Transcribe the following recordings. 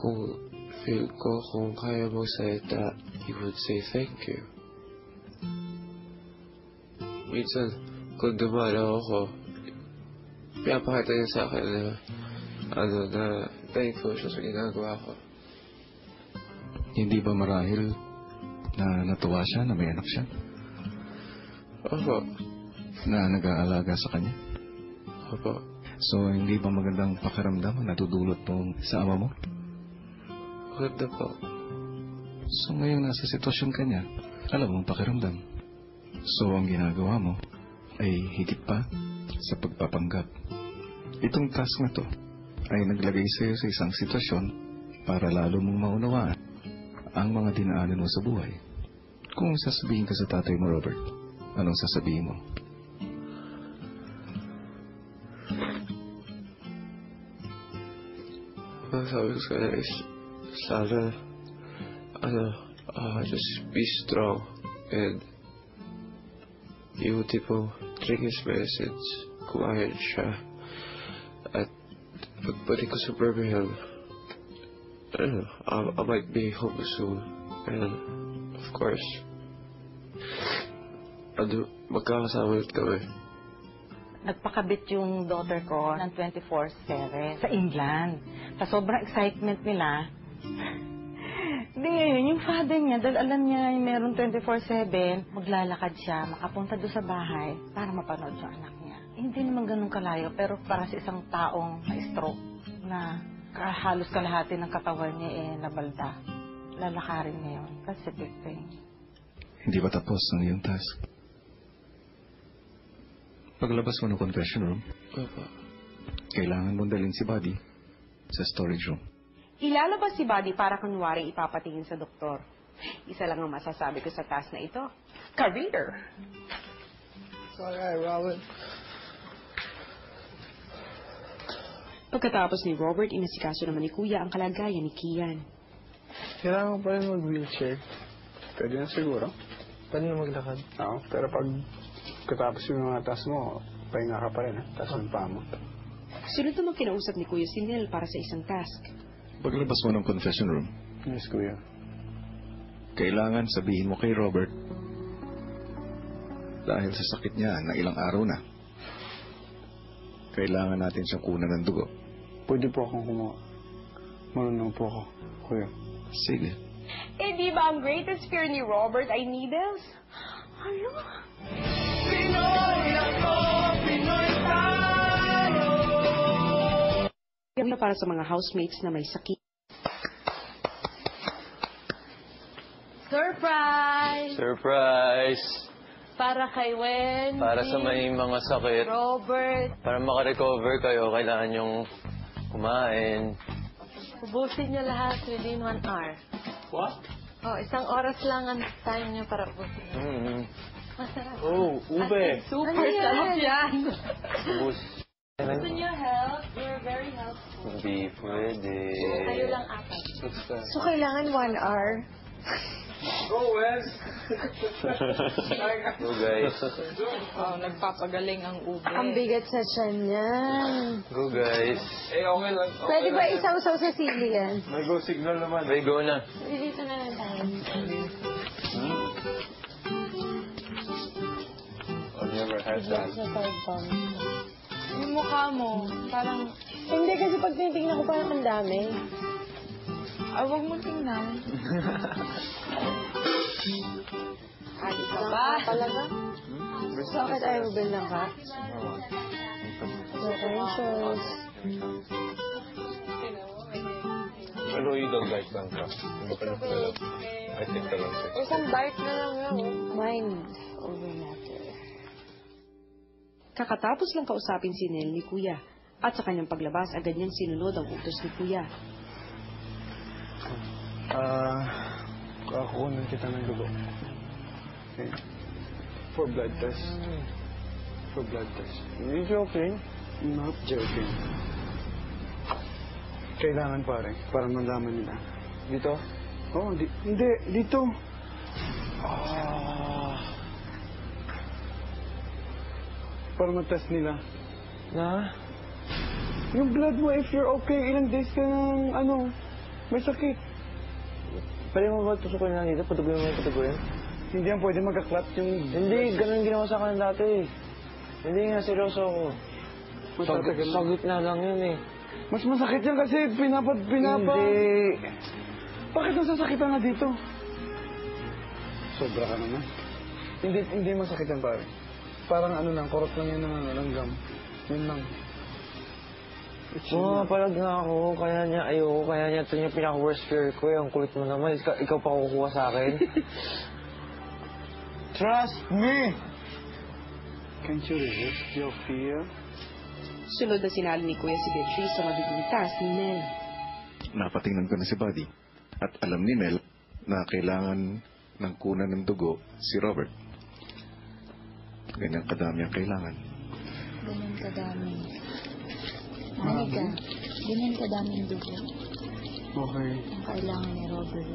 kung feel ko kung kaya magsalita, you would say thank you. Minsan, kung dumalaw ako, pinapakita niya sa akin na thankful siya sa ginagawa ko. Hindi ba marahil na natuwa siya na may anak siya? Opo. Na nag-aalaga sa kanya? Opo. So, hindi ba magandang pakiramdam ang natudulot mo sa ama mo? Maganda po. So, ngayon nasa sitwasyon ka niya, alam mo ang pakiramdam. So, ang ginagawa mo ay higit pa sa pagpapanggap. Itong task na to ay naglagay sa iyo sa isang sitwasyon para lalo mong maunawaan ang mga dinaanan mo sa buhay. Kung sasabihin ka sa tatay mo, Robert, anong sasabihin mo? Ang sabi ko sa kanya is, sana, just be strong and yung tipong drink his message, kumain siya. At pagbalik ko sa Birmingham, I might be home soon. And, of course, magkakasama ulit kami. Nagpakabit yung daughter ko ng 24/7 sa England. Sa sobrang excitement nila, yung father niya, dahil alam niya meron 24/7, maglalakad siya, makapunta doon sa bahay para mapanood yung anak niya. Hindi naman ganun kalayo, pero para sa isang taong na-stroke na halos kalahati ng katawan niya nabalda. Lalakarin niya yun. That's a big thing. Hindi ba tapos ang iyong task? Paglabas mo ng confession room, kailangan mong dalhin si Buddy sa storage room. Ilalabas si Buddy para kunwari ipapatingin sa doktor. Isa lang ang masasabi ko sa task na ito. Career! Sorry, Robert. Pagkatapos ni Robert, inasikaso naman ni Kuya ang kalagayan ni Kian. Kailangan mo pa rin mag-wheelchair. Pwede na siguro. Pwede na maglakad? Oo, pero pag katapos yung mga task mo, pahinga ka pa rin, ha? Taas ng paa mo. Sunod naman kinausap ni Kuya si Nel para sa isang task. Paglabas mo ng confession room, Yes, Kuya. kailangan sabihin mo kay Robert dahil sa sakit niya na ilang araw na, kailangan natin siyang kunan ng dugo. Pwede po akong kumuha. Marunong po ako, Kuya. Sige. Di ba ang greatest fear ni Robert ay needles? Ano? Pinoy ako, Pinoy tayo. Yan na para sa mga housemates na may sakit. Surprise! Surprise! Para kay Wendy. Para sa may mga sakit. Robert. Para makarecover kayo, kailangan yung kumain. Ubusin niyo lahat within 1 hour. What? Oh, 1 oras lang ang time niyo para ubusin. Masarap. Oh, ube. Super sarap yan. Ubus. Gusto niyo help? We're very helpful. Hindi pwede. Kayo lang apat. So, kailangan 1 hour? Go, Wes! Go, guys. Oh, nagpapagaling ang ube. Ang bigat sa tiyan niyan. Go, guys. Eh, okay lang. Pwede ba isaw-saw sa sili yan? May go signal naman. Okay, go na. Dito na lang tayo. I've never had that. Yung mukha mo, parang, Hindi kasi pag tinitingnan ko parang ang dami. wag mo tingnan. Adi ka ba? Talaga? Bakit ayaw ba lang ka? Potentials. Pero you don't like Bangka. Hindi ka nagpala. I think ka lang. Isang bite na lang yan. Mind over matter. Kakatapos lang kausapin si Nel ni Kuya. At sa kanyang paglabas, agad niyang sinunod ang utos ni Kuya. Kakunan kita ng dugo. Okay. For blood test. For blood test. Are you joking? Not joking. Kailangan pare, para malaman nila. Dito? Oo, hindi, dito. Para matest nila. Na? Yung blood mo, if you're okay, ilang days ka ng, May sakit. Pwede mo ba tusukin lang dito? Patuloy mo yung patuloy? Hindi yan pwede magka-clot yung... Hindi, ganun ginawa sa akin dati. Hindi nga, seryoso ako. Sagit na lang yun eh. Mas masakit yan kasi pinapa... Hindi. Bakit nasasakitan na dito? Sobra ka naman. Hindi masakit yan, pare. Parang ano lang, kurot lang yan ng langgam. Yun lang. Palag nga ako, kaya niya ayoko, kaya niya ito yung pinaka-worst fear ko. Ang kulit mo naman, ikaw pa kukuha sa akin. Trust me! Can't you resist your fear? Sunod na sinali ni Kuya si Beatrice sa magiging task ni Nel. Napatingnan ko na si Buddy at alam ni Nel na kailangan ng kunan ng dugo si Robert. Ganyan kadami ang kailangan. Ganyan kadami. Mahalaga. Ganyan kadami ang dugo. Okay. Ang kailangan ni Robert.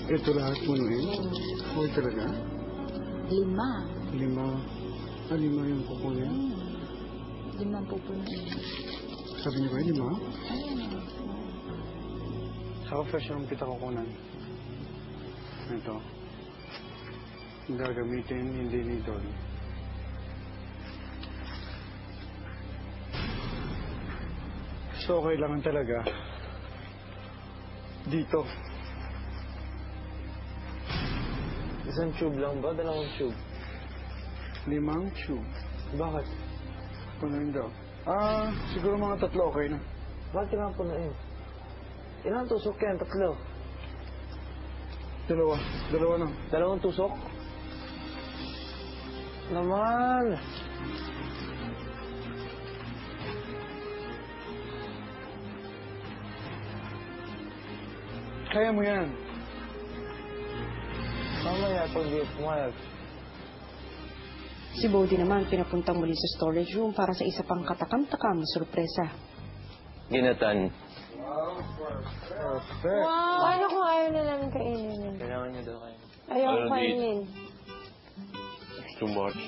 Ito lahat mo nun. Okay talaga? 5. 5 yung kukunin. 5 pupunin. Sabi niyo ba 5? Ayun. Saka fresh yung kita kukunan. Ito. Ang gagamitin, hindi ni Don. So, kailangan talaga dito. Isang tube lang ba? Dalawang tube? 5 tube. Bakit? Punuin daw. Siguro mga 3 okay na. Bakit kailangan punuin? Ilang tusok yan? 3? 2 na. Dalawang tusok? Naman! Kaya mo yan. Mamaya pag di pumayag. Si Bodhi naman pinapuntang muli sa storage room para sa isa pang katakam-takam na sorpresa. Ginatan. Perfect. Paano kung ayaw na namin kainin? Kailangan niyo daw kayo. Ayaw kainin. It's too much.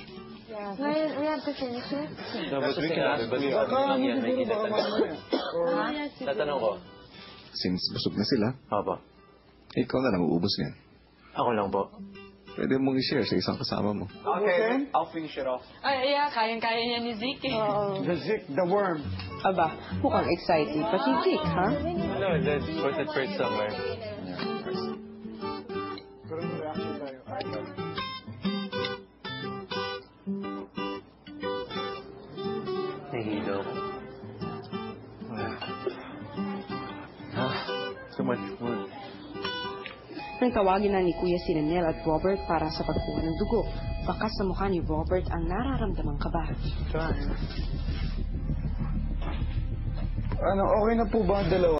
Ngayon, we have to finish it. No, but we can ask. Baka ano siguro, baka mamaya. Tatanong ko. Since busog na sila, Papa. ikaw na lang uubos niyan. Ako lang po. Pwede mong i-share sa isang kasama mo. Okay. I'll finish it off. Ay, yeah, kayang-kaya niya ni Zeke. The Zik, the worm. Aba, mukhang excited pa si Zeke, ha? No, let's put it first somewhere. Pero may reaction tayo. Nahihilo ko. So much food. Nang tawagin na ni Kuya si Nel at Robert para sa pagkuha ng dugo, bakas sa mukha ni Robert ang nararamdamang kaba. Ano, okay na po ba ang dalawa?